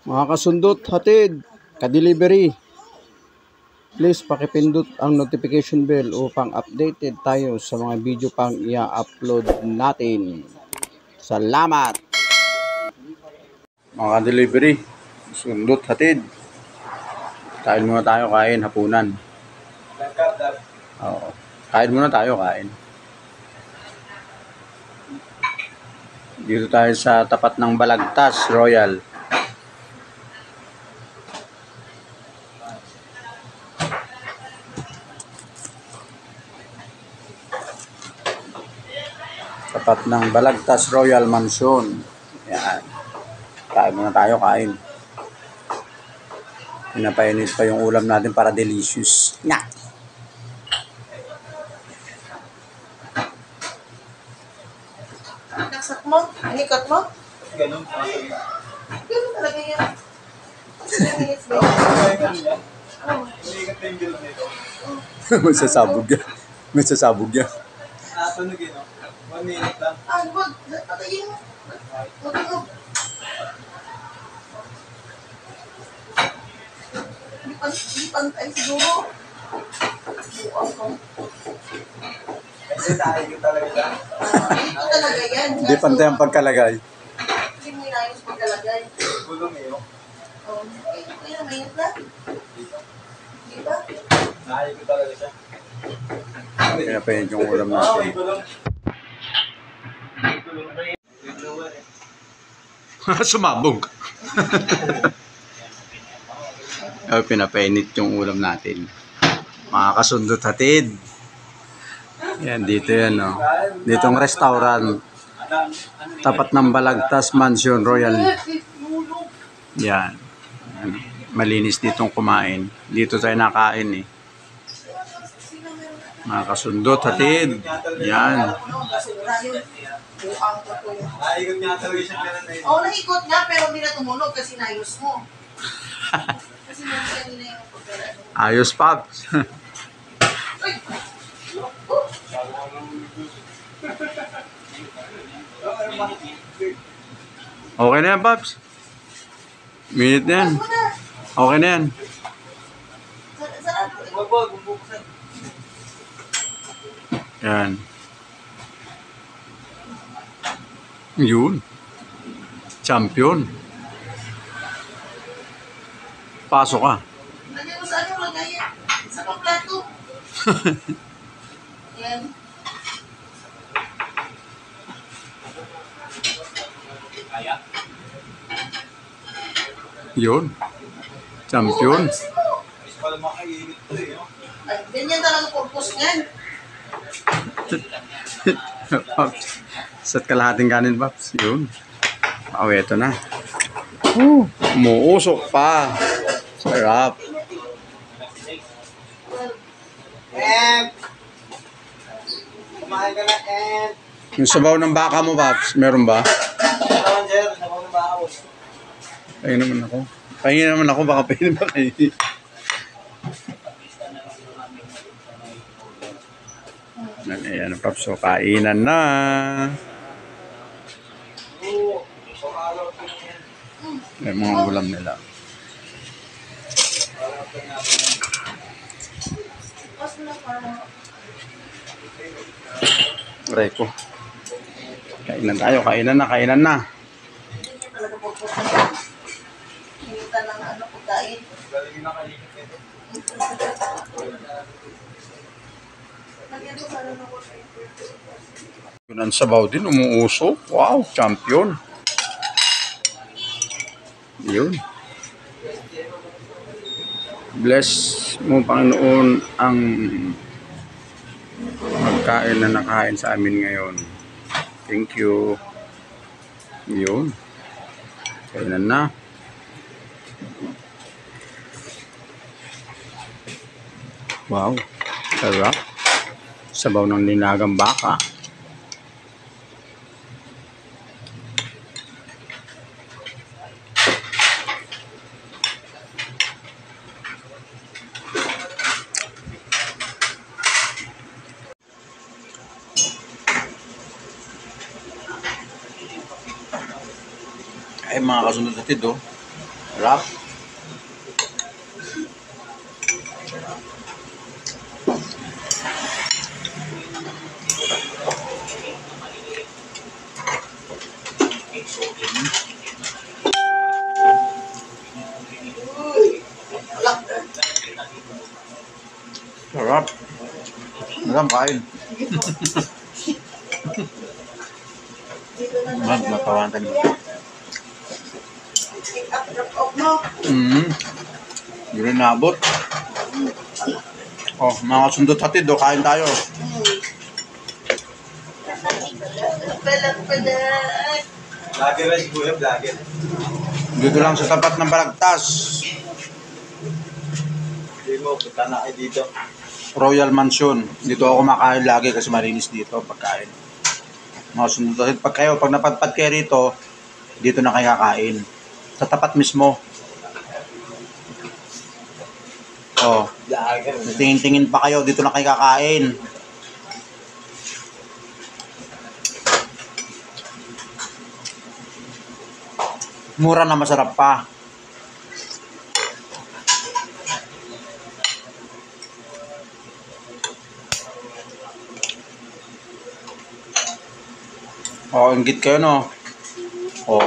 Mga kasundot, hatid, ka-delivery. Please pakipindot ang notification bell upang updated tayo sa mga video pang i-upload natin. Salamat! Mga delivery, sundot, hatid. Kain muna tayo, kain, hapunan. Oo. Kain muna tayo, kain. Dito tayo sa tapat ng Balagtas Royal. Tapat ng Balagtas Royal Mansion. Yan. Kain muna tayo, kain. Pinapainit pa yung ulam natin para delicious. Nga! Naksak mo? Inikot mo? Ganun. Ganun talaga yan. May sasabog yan. May sasabog yan. Tunog yun, 1 minute lang. Wag. Patayin mo. Wag mo. Hindi pantay siguro. Bukas ko. Kasi tayo ko talaga dyan. Dito talaga yan. Hindi pantay ang pagkalagay. Hindi mo inayos pagkalagay. Gulong yun. Oh, kaya mainit na. Di ba? Tayo ko talaga siya. Pinapainit yung ulam Oo, natin. may gulong. May gulong pa yun. May blower eh. Sumabog. Pinapainit yung ulam natin. Mga kasundot, hatid. Yan, dito yan, no. Ditong restaurant. Tapat ng Balagtas Mansion Royal. Yan. Malinis ditong kumain. Dito tayo nakain, eh. Mga kasundot, hatid. Yan. Naikot nga talaga siya pero na yun. Oo, naikot nga pero hindi na tumunog kasi nayos mo. Kasi mo kanina yung pagkalagay. Ayos, Pops. Okay na yan, Pops. Minute na yan. Okay na yan. Wag, bubuksan. Yan. Yun. Champion. Pasok ka. Lagyan mo sa ano, lagay yan. Sa pangplato. Yan. Yun. Champion. Ayusin mo. Gusto pala makainit to eh. Ay, ganyan talaga purpose niyan. Pops. Sat kalahating kanin, Pops. Yun. Oh, eto na. Umuusok pa. Sarap. And kumain ka na and Yung sabaw ng baka mo, Pops, meron ba? naman sir, sabaw na bawas. Pahingi naman ako. Pahingi naman ako, baka pwede ba kayo? Ayan, Pops. So, kainan na. May mga ulam nila. Reko. Kainan tayo, kainan na, kainan na. Ganyan talaga purpose niyan. Hinitan ng ano, pagkain. Galing na kainit ito. Lagyan mo sana ng water. Yun ang sabaw din, umuusok. Wow, champion. Yun. Bless mo, Panginoon, ang pagkain na nakain sa amin ngayon. Thank you. Yun. Kainan na. Wow. Sarap. Sabaw ng linagang baka. mga kasunod natin, oh. Sarap. Sarap. Sarap kain. Mag, matawantan mo. Pick up, drop off mo. Hindi rin naabot. Oh, mga sundot hatid, oh, kain tayo. Pala. Vlogger na si Kuya, vlogger. Dito lang sa tapat ng Balagtas. Hindi mo, punta na kayo dito. Royal Mansion. Dito ako kumakain lagi kasi malinis dito pagkain. Mga sundot hatid. Pag napadpad kayo rito, dito na kayo kakain. Sa tapat mismo. Oh, Vlogger. tingin-tingin pa kayo, dito na kayo kakain. Mura na masarap pa. Oh, inggit kayo, no? Oh.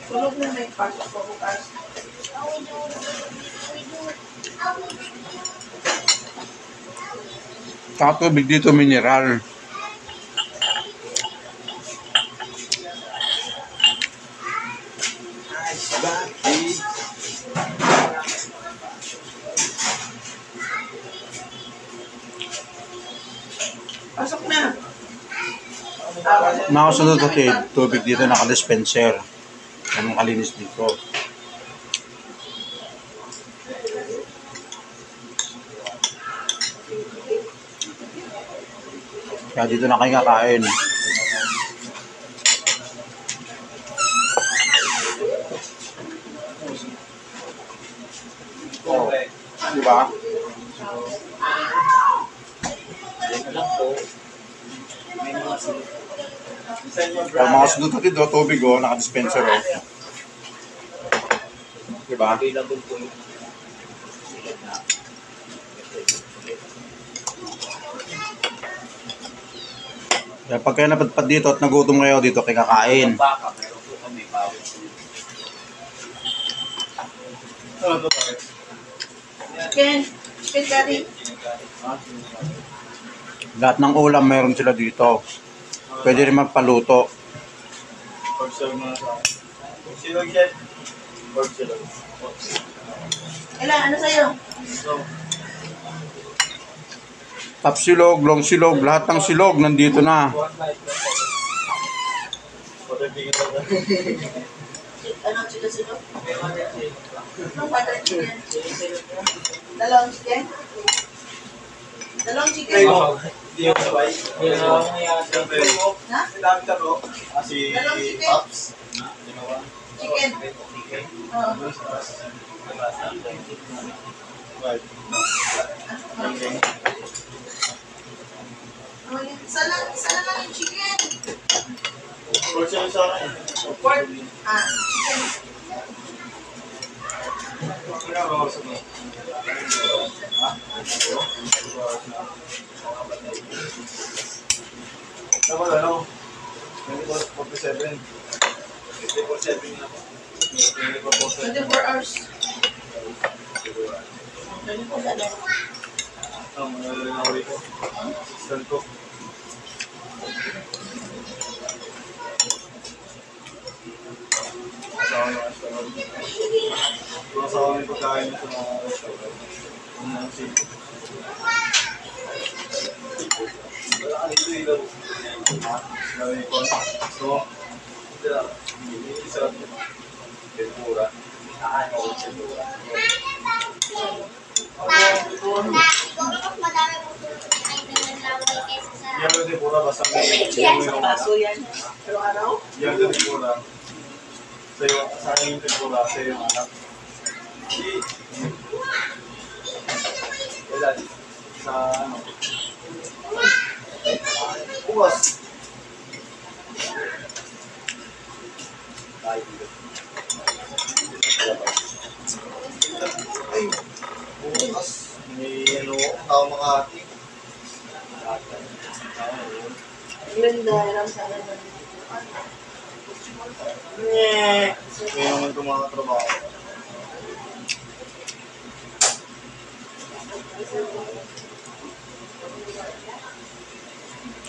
Tulog na may pasok ko bukas. Saka tubig dito, mineral. Nice, buddy. Pasok na. Mga kasunod hatid, tubig dito naka-dispenser. Anong kalinis dito. Kaya dito na kayo kakain. Okay. Di ba? Kaya mga kasunod hatid, oh, tubig, oh, naka-dispenser, oh. Di ba? Available po yung Kaya pag kayo napadpad dito at nagutom kayo, dito kayo kakain. baka. Meron po kami bawal. Ano to, pare? Chicken curry. Lahat ng ulam meron sila dito. Pwede rin magpaluto. Pork muna sa akin. Pork silog yan. Pork silog. Ilan, ano sa'yo? So, Top silog, long silog, lahat ng silog nandito na. one night na po. Pwede kita na. Anong sila? Anong butter chicken? Dalawang chicken? Dalawang chicken? Hindi yung sabay. Siyempre, Ha? may dami taro. Kasi Dalawang chicken? Pops. Chicken. Oo. Right. Okay. Sana lang yung chicken. Pork silog sa akin. Pork. Chicken. Pinakausap mo. Ha? Tapos ano? 24/7. 24/7 na po. 24 hours. 24 hours. Manalo na ako dito. Assistant ko. Asawa ng restaurant. Asawa ng pagkain sa mga restaurant. Ang sito. Wala ka dito ilaw. Gawin ko. So, isa tempura. Tempura. Yan ang tempura, basta may Aso yan. Pero araw? yan ang tempura. Sa akin yung tempura, sa yung anak. Kailan? Sa ano? Bukas. Ay, bukas. May ano, tao Makati. Ganda, alam sa akin. May naman itong mga trabaho.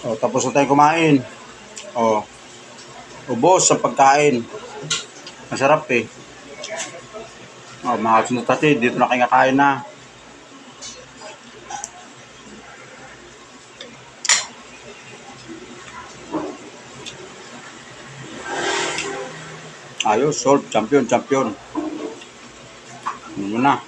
Oh, tapos na tayo kumain. Oh. Ubos sa pagkain. Masarap eh. Oh, mga kasunod natin, dito na kayo kakain na. Ayos, solve, champion. Ano na.